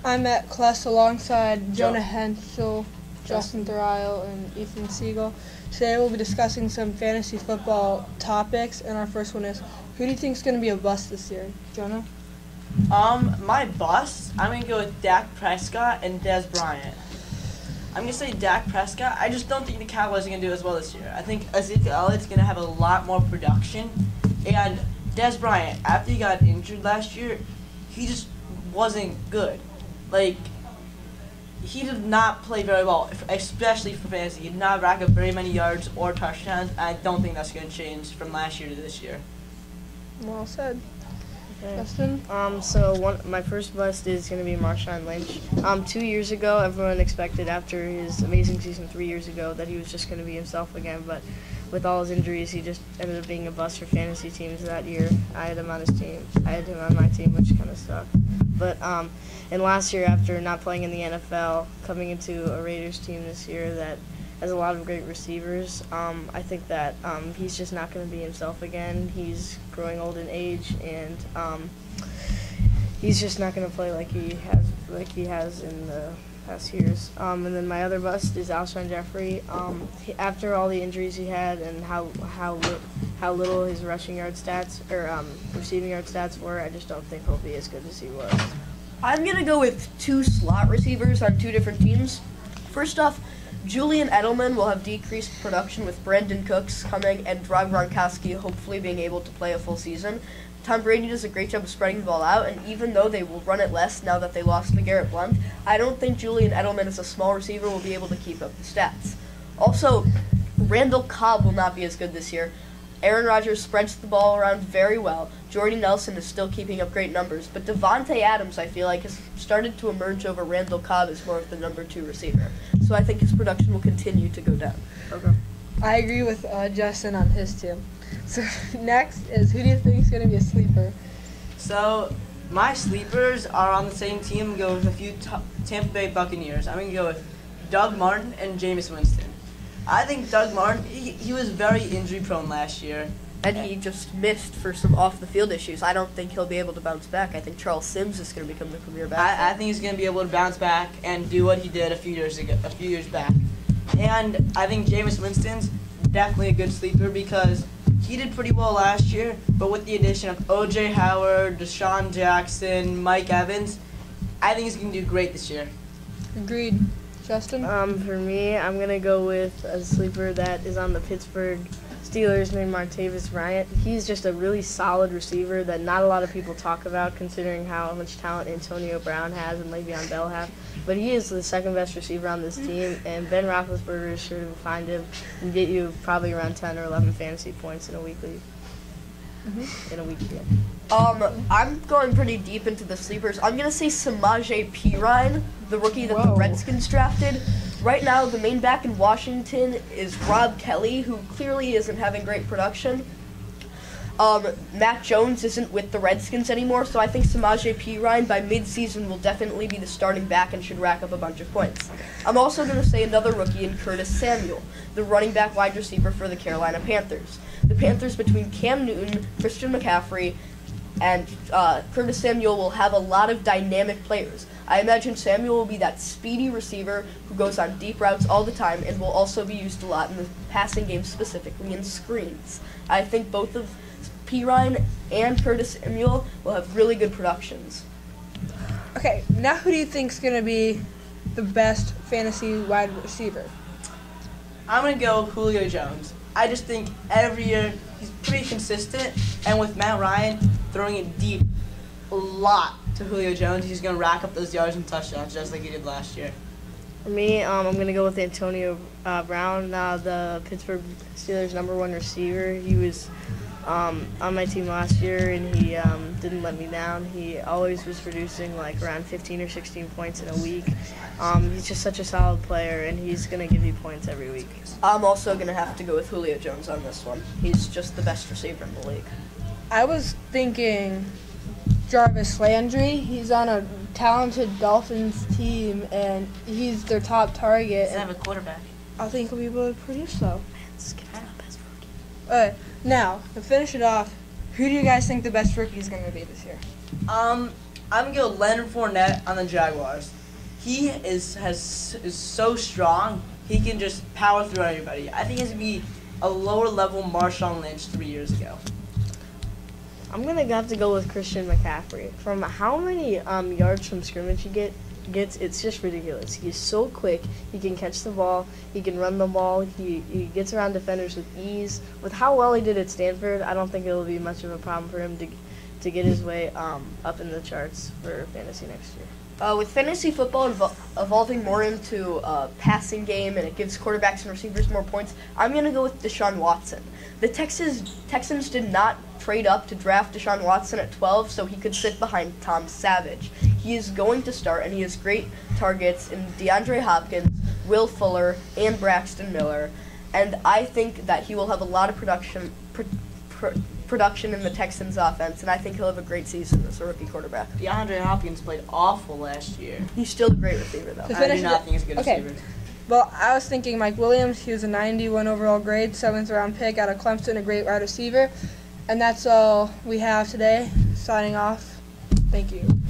I'm at Kless alongside Jonah Henschel, Justin Therial, and Ethan Siegel. Today we'll be discussing some fantasy football topics, and our first one is, who do you think is going to be a bust this year? Jonah? My bust, I'm going to go with Dak Prescott and Dez Bryant. I'm going to say Dak Prescott. I just don't think the Cowboys are going to do as well this year. I think Ezekiel Elliott's going to have a lot more production. And Dez Bryant, after he got injured last year, he just wasn't good. Like, he did not play very well, especially for fantasy. He did not rack up very many yards or touchdowns. I don't think that's going to change from last year to this year. Well said. Okay. Justin? My first bust is going to be Marshawn Lynch. 2 years ago, everyone expected after his amazing season 3 years ago that he was just going to be himself again, but with all his injuries, he just ended up being a bust for fantasy teams that year. I had him on my team, which kind of sucked. But and last year, after not playing in the NFL, coming into a Raiders team this year that has a lot of great receivers, I think that he's just not going to be himself again. He's growing old in age, and he's just not going to play like he has in the past years. And then my other bust is Alshon Jeffrey. After all the injuries he had and how little his rushing yard stats or receiving yard stats were, I just don't think he'll be as good as he was. I'm going to go with two slot receivers on two different teams. First off, Julian Edelman will have decreased production with Brandon Cooks coming and Rob Gronkowski hopefully being able to play a full season. Tom Brady does a great job of spreading the ball out, and even though they will run it less now that they lost LeGarrette Blount, I don't think Julian Edelman as a small receiver will be able to keep up the stats. Also, Randall Cobb will not be as good this year. Aaron Rodgers spreads the ball around very well. Jordy Nelson is still keeping up great numbers, but Devontae Adams, I feel like, has started to emerge over Randall Cobb as more of the number 2 receiver. So I think his production will continue to go down. Okay. I agree with Justin on his team. So next is, who do you think is going to be a sleeper? So my sleepers are on the same team. Go with a few Tampa Bay Buccaneers. I'm going to go with Doug Martin and Jameis Winston. I think Doug Martin, he was very injury-prone last year. And he just missed for some off-the-field issues. I don't think he'll be able to bounce back. I think Charles Sims is going to become the premier back. I think he's going to be able to bounce back and do what he did a few years back. And I think Jameis Winston's definitely a good sleeper because he did pretty well last year, but with the addition of O.J. Howard, Deshaun Jackson, Mike Evans, I think he's going to do great this year. Agreed. Justin? For me, I'm going to go with a sleeper that is on the Pittsburgh Steelers named Martavis Bryant. He's just a really solid receiver that not a lot of people talk about considering how much talent Antonio Brown has and Le'Veon Bell have. But he is the second best receiver on this team, and Ben Roethlisberger is sure to find him and get you probably around 10 or 11 fantasy points in a week. I'm going pretty deep into the sleepers. I'm going to say Samaje Perine, the rookie that the Redskins drafted. Right now, the main back in Washington is Rob Kelly, who clearly isn't having great production. Matt Jones isn't with the Redskins anymore, so I think Samaje Perine by mid-season will definitely be the starting back and should rack up a bunch of points. I'm also going to say another rookie in Curtis Samuel, the running back wide receiver for the Carolina Panthers. The Panthers, between Cam Newton, Christian McCaffrey, and Curtis Samuel, will have a lot of dynamic players. I imagine Samuel will be that speedy receiver who goes on deep routes all the time and will also be used a lot in the passing game, specifically in screens. I think both of Perine and Curtis Samuel will have really good productions. Okay, now who do you think is going to be the best fantasy wide receiver? I'm going to go Julio Jones. I just think every year he's pretty consistent, and with Matt Ryan throwing it deep a lot to Julio Jones, he's going to rack up those yards and touchdowns just like he did last year. For me, I'm going to go with Antonio Brown, the Pittsburgh Steelers' #1 receiver. He was on my team last year, and he didn't let me down. He always was producing like around 15 or 16 points in a week. He's just such a solid player, and he's going to give you points every week. I'm also going to have to go with Julio Jones on this one. He's just the best receiver in the league. I was thinking Jarvis Landry. He's on a talented Dolphins team, and he's their top target. Doesn't have a quarterback. I think he'll be able to produce though. Alright, now, to finish it off, who do you guys think the best rookie is going to be this year? I'm gonna go Leonard Fournette on the Jaguars. He is so strong. He can just power through everybody. I think he's gonna be a lower level Marshawn Lynch 3 years ago. I'm gonna have to go with Christian McCaffrey. From how many yards from scrimmage he gets, it's just ridiculous. He's so quick. He can catch the ball. He can run the ball. He gets around defenders with ease. With how well he did at Stanford, I don't think it'll be much of a problem for him to get his way up in the charts for fantasy next year. With fantasy football evolving more into a passing game and it gives quarterbacks and receivers more points, I'm going to go with Deshaun Watson. The Texans did not trade up to draft Deshaun Watson at 12 so he could sit behind Tom Savage. He is going to start, and he has great targets in DeAndre Hopkins, Will Fuller, and Braxton Miller. And I think that he will have a lot of production in the Texans offense, and I think he'll have a great season as a rookie quarterback. DeAndre Hopkins played awful last year. He's still a great receiver, though. I do not think he's a good receiver. Well, I was thinking Mike Williams. He was a 91 overall grade, 7th round pick out of Clemson, a great wide receiver. And that's all we have today. Signing off. Thank you.